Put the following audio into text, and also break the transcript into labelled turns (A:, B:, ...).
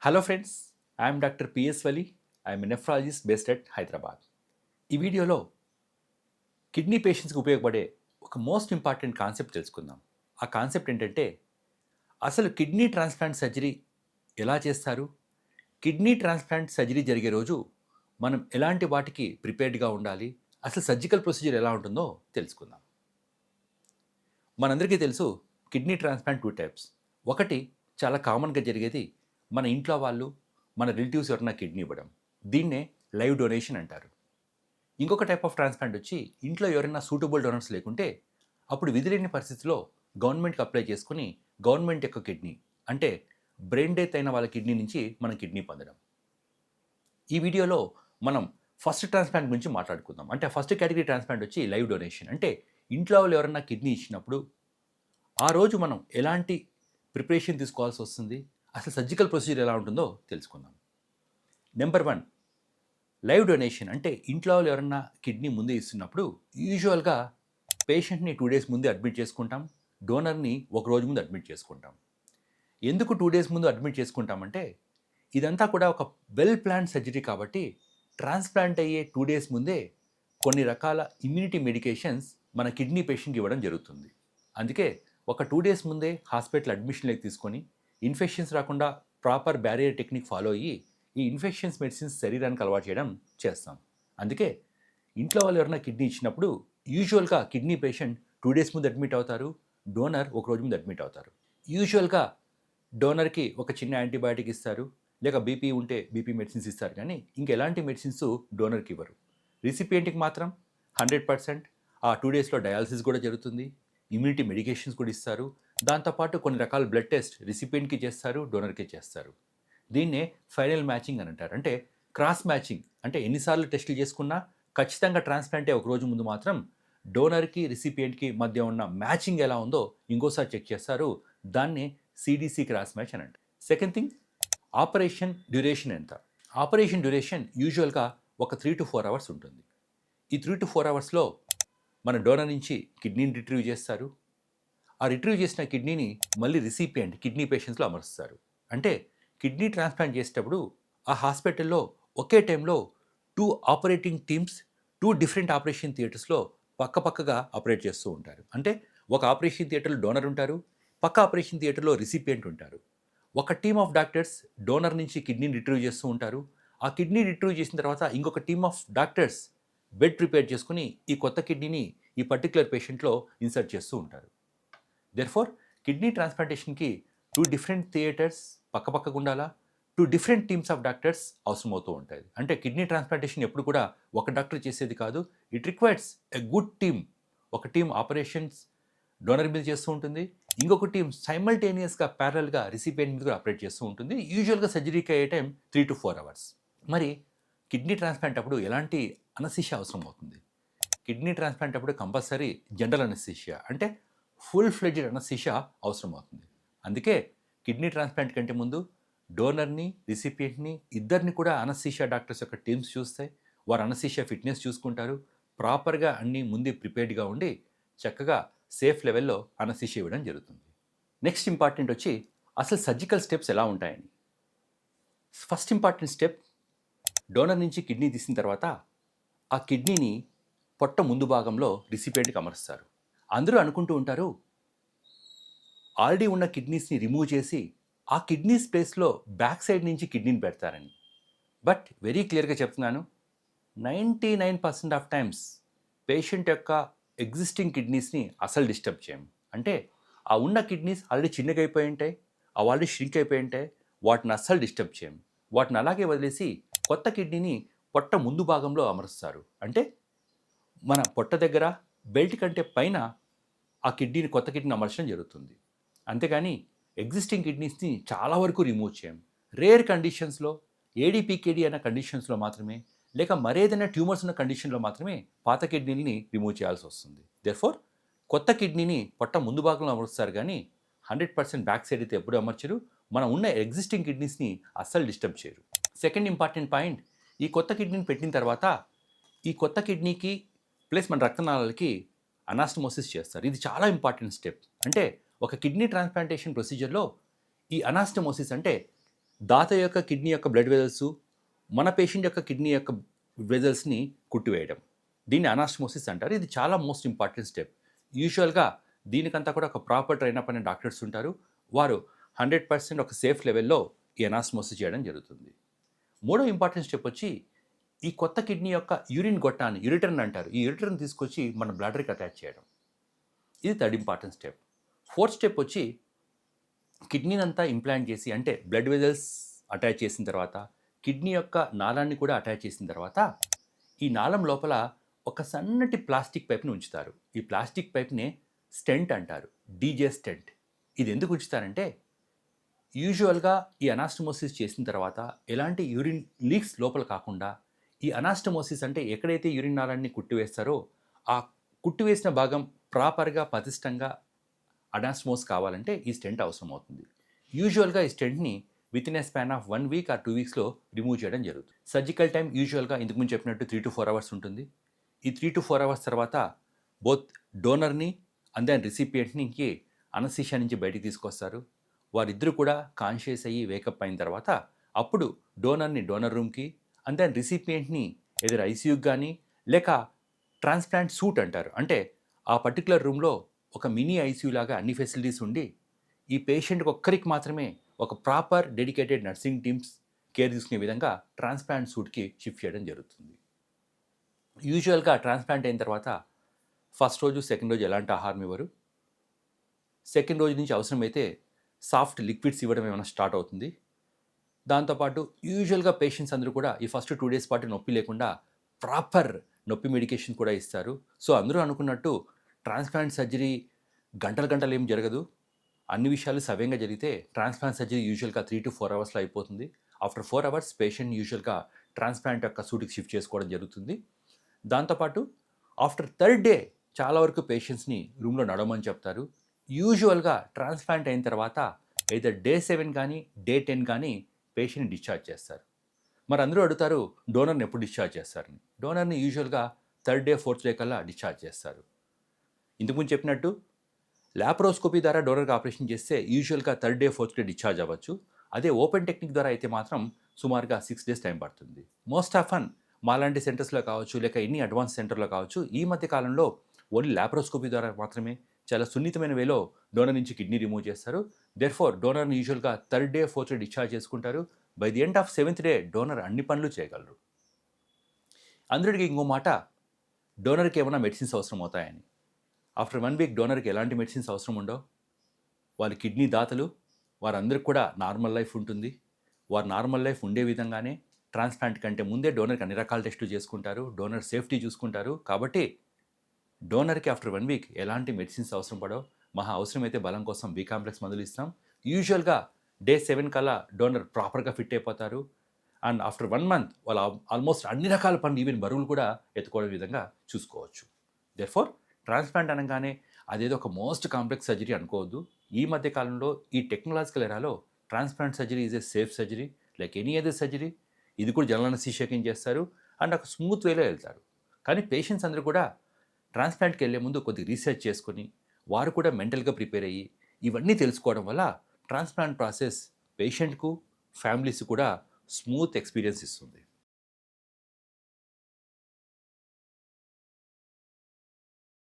A: Hello friends, I'm doctor P S Vali. I'm nephrologist based at Hyderabad. ఈ వీడియోలో kidney పేషెంట్స్కి ఉపయోగపడే ఒక మోస్ట్ ఇంపార్టెంట్ కాన్సెప్ట్ తెలుసుకుందాం. ఆ కాన్సెప్ట్ ఏంటంటే అసలు కిడ్నీ ట్రాన్స్ప్లాంట్ సర్జరీ ఎలా చేస్తారు, కిడ్నీ ట్రాన్స్ప్లాంట్ సర్జరీ జరిగే రోజు మనం ఎలాంటి వాటికి ప్రిపేర్డ్గా ఉండాలి, అసలు సర్జికల్ ప్రొసీజర్ ఎలా ఉంటుందో తెలుసుకుందాం. మనందరికీ తెలుసు కిడ్నీ ట్రాన్స్ప్లాంట్ టూ టైప్స్. ఒకటి చాలా కామన్గా జరిగేది, మన ఇంట్లో వాళ్ళు మన రిలేటివ్స్ ఎవరైనా కిడ్నీ ఇవ్వడం, దీన్నే లైవ్ డొనేషన్ అంటారు. ఇంకొక టైప్ ఆఫ్ ట్రాన్స్ప్లాంట్ వచ్చి ఇంట్లో ఎవరైనా సూటబుల్ డోనర్స్ లేకుంటే అప్పుడు విధిలేని పరిస్థితిలో గవర్నమెంట్కి అప్లై చేసుకుని గవర్నమెంట్ యొక్క కిడ్నీ అంటే బ్రెయిన్ డెత్ అయిన వాళ్ళ కిడ్నీ నుంచి మనం కిడ్నీ పొందడం. ఈ వీడియోలో మనం ఫస్ట్ ట్రాన్స్ప్లాంట్ గురించి మాట్లాడుకుందాం. అంటే ఫస్ట్ కేటగిరీ ట్రాన్స్ప్లాంట్ వచ్చి లైవ్ డొనేషన్. అంటే ఇంట్లో వాళ్ళు ఎవరైనా కిడ్నీ ఇచ్చినప్పుడు ఆ రోజు మనం ఎలాంటి ప్రిపరేషన్ తీసుకోవాల్సి వస్తుంది, అసలు సర్జికల్ ప్రొసీజర్ ఎలా ఉంటుందో తెలుసుకుందాం. Number 1, live donation. అంటే ఇంట్లో వాళ్ళు ఎవరన్నా కిడ్నీ ముందే ఇస్తున్నప్పుడు యూజువల్గా పేషెంట్ని 2 డేస్ ముందే అడ్మిట్ చేసుకుంటాం, డోనర్ని ఒక రోజు ముందు అడ్మిట్ చేసుకుంటాం. ఎందుకు 2 డేస్ ముందు అడ్మిట్ చేసుకుంటామంటే ఇదంతా కూడా ఒక వెల్ ప్లాన్ సర్జరీ కాబట్టి ట్రాన్స్ప్లాంట్ అయ్యే 2 డేస్ ముందే కొన్ని రకాల ఇమ్యూనిటీ మెడికేషన్స్ మన కిడ్నీ పేషెంట్కి ఇవ్వడం జరుగుతుంది. అందుకే ఒక 2 డేస్ ముందే హాస్పిటల్ అడ్మిషన్లోకి తీసుకొని ఇన్ఫెక్షన్స్ రాకుండా ప్రాపర్ బ్యారియర్ టెక్నిక్ ఫాలో అయ్యి ఈ ఇన్ఫెక్షన్స్ మెడిసిన్స్ శరీరానికి అలవాటు చేయడం చేస్తాం. అందుకే ఇంట్లో వాళ్ళు ఎవరైనా కిడ్నీ ఇచ్చినప్పుడు యూజువల్గా కిడ్నీ పేషెంట్ 2 డేస్ ముందు అడ్మిట్ అవుతారు, డోనర్ ఒక రోజు ముందు అడ్మిట్ అవుతారు. యూజువల్గా డోనర్కి ఒక చిన్న యాంటీబయాటిక్ ఇస్తారు, లేక బీపీ ఉంటే బీపీ మెడిసిన్స్ ఇస్తారు, కానీ ఇంకెలాంటి మెడిసిన్స్ డోనర్కి ఇవ్వరు. రిసిపియంట్కి మాత్రం 100% ఆ 2 డేస్లో డయాలసిస్ కూడా జరుగుతుంది, ఇమ్యూనిటీ మెడికేషన్స్ కూడా ఇస్తారు, దాంతోపాటు కొన్ని రకాల బ్లడ్ టెస్ట్ రిసిపియంట్కి చేస్తారు, డోనర్కి చేస్తారు. దీన్నే ఫైనల్ మ్యాచింగ్ అని అంటారు. అంటే క్రాస్ మ్యాచింగ్. అంటే ఎన్నిసార్లు టెస్టులు చేసుకున్నా ఖచ్చితంగా ట్రాన్స్ప్లాంట్ ఒక రోజు ముందు మాత్రం డోనర్కి రిసిపియంట్కి మధ్య ఉన్న మ్యాచింగ్ ఎలా ఉందో ఇంకోసారి చెక్ చేస్తారు. దాన్నే సిడిసి క్రాస్ మ్యాచ్ అని అంటారు. సెకండ్ థింగ్, ఆపరేషన్ డ్యూరేషన్ ఎంత. ఆపరేషన్ డ్యూరేషన్ యూజువల్గా ఒక 3 to 4 అవర్స్ ఉంటుంది. ఈ 3 to 4 అవర్స్లో మన డోనర్ నుంచి కిడ్నీని రిట్రీవ్ చేస్తారు. ఆ రిట్రీవ్ చేసిన కిడ్నీని మళ్ళీ రిసిపియంట్ కిడ్నీ పేషెంట్స్లో అమరుస్తారు. అంటే కిడ్నీ ట్రాన్స్ప్లాంట్ చేసేటప్పుడు ఆ హాస్పిటల్లో ఒకే టైంలో 2 ఆపరేటింగ్ టీమ్స్ 2 డిఫరెంట్ ఆపరేషన్ థియేటర్స్లో పక్కపక్కగా ఆపరేట్ చేస్తూ ఉంటారు. అంటే ఒక ఆపరేషన్ థియేటర్లో డోనర్ ఉంటారు, పక్క ఆపరేషన్ థియేటర్లో రిసిపియంట్ ఉంటారు. ఒక టీమ్ ఆఫ్ డాక్టర్స్ డోనర్ నుంచి కిడ్నీని రిట్రీవ్ చేస్తూ ఉంటారు. ఆ కిడ్నీ రిట్రీవ్ చేసిన తర్వాత ఇంకొక team of doctors bed prepare చేసుకుని ఈ కొత్త కిడ్నీని ఈ పర్టికులర్ పేషెంట్లో ఇన్సర్ట్ చేస్తూ ఉంటారు. దెర్ఫోర్ కిడ్నీ ట్రాన్స్ప్లాంటేషన్కి 2 డిఫరెంట్ థియేటర్స్ పక్కపక్కగా ఉండాలా, 2 డిఫరెంట్ టీమ్స్ ఆఫ్ డాక్టర్స్ అవసరమవుతూ ఉంటాయి. అంటే కిడ్నీ ట్రాన్స్ప్లాంటేషన్ ఎప్పుడు కూడా ఒక డాక్టర్ చేసేది కాదు, it requires a good team. ఒక టీం ఆపరేషన్స్ డోనర్ మీద చేస్తూ ఉంటుంది, ఇంకొక టీం సైమల్టేనియస్గా ప్యారల్గా రిసిపియంట్ మీద కూడా ఆపరేట్ చేస్తూ ఉంటుంది. యూజువల్గా సర్జరీకి అయ్యే టైం 3 to 4 అవర్స్. మరి కిడ్నీ ట్రాన్స్ప్లాంట్ అప్పుడు ఎలాంటి అనస్థీషియా అవసరం అవుతుంది? కిడ్నీ ట్రాన్స్ప్లాంట్ అప్పుడు కంపల్సరీ జనరల్ అనస్థీషియా అంటే ఫుల్ ఫ్లెడ్జ్డ్ అనస్థీషియా అవసరం అవుతుంది. అందుకే కిడ్నీ ట్రాన్స్ప్లాంట్ కంటే ముందు డోనర్ని రిసిపియంట్ని ఇద్దరిని కూడా అనస్థీషియా డాక్టర్స్ యొక్క టీమ్స్ చూస్తాయి. వారు అనస్థీషియా ఫిట్నెస్ చూసుకుంటారు, ప్రాపర్గా అన్నీ ముందే ప్రిపేర్డ్గా ఉండి చక్కగా సేఫ్ లెవెల్లో అనస్థీషియా ఇవ్వడం జరుగుతుంది. నెక్స్ట్ ఇంపార్టెంట్ వచ్చి అసలు సర్జికల్ స్టెప్స్ ఎలా ఉంటాయని. ఫస్ట్ ఇంపార్టెంట్ స్టెప్, డోనర్ నుంచి కిడ్నీ తీసిన తర్వాత ఆ కిడ్నీని పొట్ట ముందు భాగంలో రిసిపియంట్కి అమరుస్తారు. అందరూ అనుకుంటూ ఉంటారు ఆల్రెడీ ఉన్న కిడ్నీస్ని రిమూవ్ చేసి ఆ కిడ్నీస్ ప్లేస్లో బ్యాక్ సైడ్ నుంచి కిడ్నీని పెడతారని. బట్ వెరీ క్లియర్గా చెప్తున్నాను, 99% ఆఫ్ టైమ్స్ పేషెంట్ యొక్క ఎగ్జిస్టింగ్ కిడ్నీస్ని అసలు డిస్టర్బ్ చేయము. అంటే ఆ ఉన్న కిడ్నీస్ ఆల్రెడీ చిన్నగా అయిపోయి ఉంటాయి, అవి ఆల్రెడీ ష్రింక్ అయిపోయి ఉంటాయి, వాటిని అస్సలు డిస్టర్బ్ చేయము. వాటిని అలాగే వదిలేసి కొత్త కిడ్నీని పొట్ట ముందు భాగంలో అమరుస్తారు. అంటే మన పొట్ట దగ్గర బెల్ట్ కంటే పైన ఆ కిడ్నీని కొత్త కిడ్నీని అమర్చడం జరుగుతుంది. అంతేగాని ఎగ్జిస్టింగ్ కిడ్నీస్ని చాలా వరకు రిమూవ్ చేయం. రేర్ కండిషన్స్లో ఏడీపీకేడీ అన్న కండిషన్స్లో మాత్రమే, లేక మరేదైనా ట్యూమర్స్ ఉన్న కండిషన్లో మాత్రమే పాత కిడ్నీని రిమూవ్ చేయాల్సి వస్తుంది. దెర్ఫోర్ కొత్త కిడ్నీని పొట్ట ముందు భాగంలో అమరుస్తారు, కానీ 100% బ్యాక్ సైడ్ అయితే ఎప్పుడు అమర్చరు. మనం ఉన్న ఎగ్జిస్టింగ్ కిడ్నీస్ని అస్సలు డిస్టర్బ్ చేయరు. సెకండ్ ఇంపార్టెంట్ పాయింట్, ఈ కొత్త కిడ్నీని పెట్టిన తర్వాత ఈ కొత్త కిడ్నీకి ప్లస్ మన రక్తనాళాలకి అనాస్టమోసిస్ చేస్తారు. ఇది చాలా ఇంపార్టెంట్ స్టెప్. అంటే ఒక కిడ్నీ ట్రాన్స్ప్లాంటేషన్ ప్రొసీజర్లో ఈ అనాస్టమోసిస్ అంటే దాత యొక్క కిడ్నీ యొక్క బ్లడ్ వెజల్స్ మన పేషెంట్ యొక్క కిడ్నీ యొక్క వెజల్స్ని కుట్టివేయడం, దీన్ని అనాస్టమోసిస్ అంటారు. ఇది చాలా మోస్ట్ ఇంపార్టెంట్ స్టెప్. యూజువల్గా దీనికంతా కూడా ఒక ప్రాపర్ ట్రైనప్ అనే డాక్టర్స్ ఉంటారు. వారు 100% ఒక సేఫ్ లెవెల్లో ఈ అనాస్టమోసిస్ చేయడం జరుగుతుంది. మూడో ఇంపార్టెంట్ స్టెప్ వచ్చి ఈ కొత్త కిడ్నీ యొక్క యూరిన్ గొట్టాన్ని యూరిటర్న్ అంటారు. ఈ యూరిటర్న్ తీసుకొచ్చి మన బ్లాడర్కి అటాచ్ చేయడం, ఇది third important step. Fourth step వచ్చి కిడ్నీని అంతా ఇంప్లాంట్ చేసి, అంటే బ్లడ్ వెజల్స్ అటాచ్ చేసిన తర్వాత కిడ్నీ యొక్క నాళాన్ని కూడా అటాచ్ చేసిన తర్వాత ఈ నాళం లోపల ఒక సన్నటి ప్లాస్టిక్ పైప్ని ఉంచుతారు. ఈ ప్లాస్టిక్ పైప్నే స్టెంట్ అంటారు, డీజే స్టెంట్. ఇది ఎందుకు ఉంచుతారంటే యూజువల్గా ఈ అనాస్టమోసిస్ చేసిన తర్వాత ఎలాంటి యూరిన్ లీక్స్ లోపల కాకుండా, ఈ అనాస్టమోసిస్ అంటే ఎక్కడైతే యూరిన్ నాళాన్ని కుట్టివేస్తారో ఆ కుట్టివేసిన భాగం ప్రాపర్గా పటిష్టంగా అనాస్టమోస్ కావాలంటే ఈ స్టెంట్ అవసరం అవుతుంది. యూజువల్గా ఈ స్టెంట్ని within a span of 1 week or 2 వీక్స్లో రిమూవ్ చేయడం జరుగుతుంది. సర్జికల్ టైం యూజువల్గా ఇంతకుముందు చెప్పినట్టు 3 to 4 అవర్స్ ఉంటుంది. ఈ 3 to 4 అవర్స్ తర్వాత బోత్ డోనర్ని అండ్ దెన్ రిసిపియంట్నికి అనస్థీషియా నుంచి బయటికి తీసుకొస్తారు. వారిద్దరూ కూడా కాన్షియస్ అయ్యి వేకప్ అయిన తర్వాత అప్పుడు డోనర్ని డోనర్ రూమ్కి అండ్ దెన్ రిసిపియంట్ని ఏదైనా ఐసీయూకి కానీ లేక ట్రాన్స్ప్లాంట్ సూట్ అంటారు, అంటే ఆ పర్టికులర్ రూమ్లో ఒక మినీ ఐసీయూ లాగా అన్ని ఫెసిలిటీస్ ఉండి ఈ పేషెంట్కి ఒక్కరికి మాత్రమే ఒక proper dedicated nursing teams care తీసుకునే విధంగా ట్రాన్స్ప్లాంట్ సూట్కి షిఫ్ట్ చేయడం జరుగుతుంది. యూజువల్గా ట్రాన్స్ప్లాంట్ అయిన తర్వాత ఫస్ట్ రోజు సెకండ్ రోజు ఎలాంటి ఆహారం ఇవ్వరు. సెకండ్ రోజు నుంచి అవసరమైతే సాఫ్ట్ లిక్విడ్స్ ఇవ్వడం ఏమైనా స్టార్ట్ అవుతుంది. దాంతోపాటు యూజువల్గా పేషెంట్స్ అందరూ కూడా ఈ ఫస్ట్ 2 days పాటు నొప్పి లేకుండా ప్రాపర్ నొప్పి మెడికేషన్ కూడా ఇస్తారు. సో అందరూ అనుకున్నట్టు ట్రాన్స్ప్లాంట్ సర్జరీ గంటలు ఏం జరగదు. అన్ని విషయాలు సవ్యంగా జరిగితే ట్రాన్స్ప్లాంట్ సర్జరీ యూజువల్గా 3 to 4 అవర్స్లో అయిపోతుంది. ఆఫ్టర్ 4 hours పేషెంట్ యూజువల్గా ట్రాన్స్ప్లాంట్ యొక్క సూటికి షిఫ్ట్ చేసుకోవడం జరుగుతుంది. దాంతోపాటు ఆఫ్టర్ 3rd day చాలా వరకు పేషెంట్స్ని రూమ్లో నడవమని చెప్తారు. యూజువల్గా ట్రాన్స్ప్లాంట్ అయిన తర్వాత ఎయిదర్ Day 7 కానీ Day 10 కానీ పేషెంట్ని డిశ్చార్జ్ చేస్తారు. మరి అందరూ అడుగుతారు డోనర్ని ఎప్పుడు డిశ్చార్జ్ చేస్తారని. డోనర్ని యూజువల్గా 3rd day 4th day కల్లా డిశ్చార్జ్ చేస్తారు. ఇంతకుముందు చెప్పినట్టు ల్యాప్రోస్కోపీ ద్వారా డోనర్కి ఆపరేషన్ చేస్తే యూజువల్గా 3rd day 4th day discharge అవ్వచ్చు. అదే ఓపెన్ టెక్నిక్ ద్వారా అయితే మాత్రం సుమారుగా 6 days టైం పడుతుంది. మోస్ట్ ఆఫన్ మాలాంటి సెంటర్స్లో కావచ్చు లేక ఎన్ని అడ్వాన్స్ సెంటర్లో కావచ్చు ఈ మధ్య కాలంలో ఓన్లీ ల్యాప్రోస్కోపీ ద్వారా మాత్రమే చాలా సున్నితమైన వేలో డోనర్ నుంచి కిడ్నీ రిమూవ్ చేస్తారు. దెర్ఫోర్ డోనర్ని యూజువల్గా 3rd day 4th day discharge చేసుకుంటారు. By the end of 7th day donor అన్ని పనులు చేయగలరు. అందరికీ ఇంకో మాట, డోనర్కి ఏమైనా మెడిసిన్స్ అవసరం అవుతాయని. ఆఫ్టర్ 1 week డోనర్కి ఎలాంటి మెడిసిన్స్ అవసరం ఉండవు. వాళ్ళ కిడ్నీ దాతలు వారందరికి కూడా నార్మల్ లైఫ్ ఉంటుంది. వారు నార్మల్ లైఫ్ ఉండే విధంగానే ట్రాన్స్ప్లాంట్ కంటే ముందే డోనర్కి అన్ని రకాల టెస్టులు చేసుకుంటారు, డోనర్ సేఫ్టీ చూసుకుంటారు. కాబట్టి డోనర్కి ఆఫ్టర్ 1 week ఎలాంటి మెడిసిన్స్ అవసరం పడవు. మహా అవసరమైతే బలం కోసం బి కాంప్లెక్స్ మందులు ఇస్తాం. యూజువల్గా Day 7 కల్లా డోనర్ ప్రాపర్గా ఫిట్ అయిపోతారు. అండ్ ఆఫ్టర్ 1 month వాళ్ళు ఆల్మోస్ట్ అన్ని రకాల పనులు ఈవెన్ బరువులు కూడా ఎత్తుకోవడం విధంగా చూసుకోవచ్చు. దెర్ఫోర్ ట్రాన్స్ప్లాంట్ అనగానే అదేదో ఒక మోస్ట్ కాంప్లెక్స్ సర్జరీ అనుకోవద్దు. ఈ మధ్య కాలంలో ఈ టెక్నాలజికల్ ఎరాలో transplant surgery is a safe surgery like any other surgery. ఇది కూడా జనరల్ అనస్థీషియాకి చేస్తారు అండ్ ఒక స్మూత్ వేలో వెళ్తారు. కానీ పేషెంట్స్ అందరూ కూడా ట్రాన్స్ప్లాంట్కి వెళ్ళే ముందు కొద్దిగా రీసెర్చ్ చేసుకొని వారు కూడా మెంటల్గా ప్రిపేర్ అయ్యి ఇవన్నీ తెలుసుకోవడం వల్ల ట్రాన్స్ప్లాంట్ ప్రాసెస్ పేషెంట్కు ఫ్యామిలీస్ కూడా స్మూత్ ఎక్స్పీరియన్స్ ఇస్తుంది.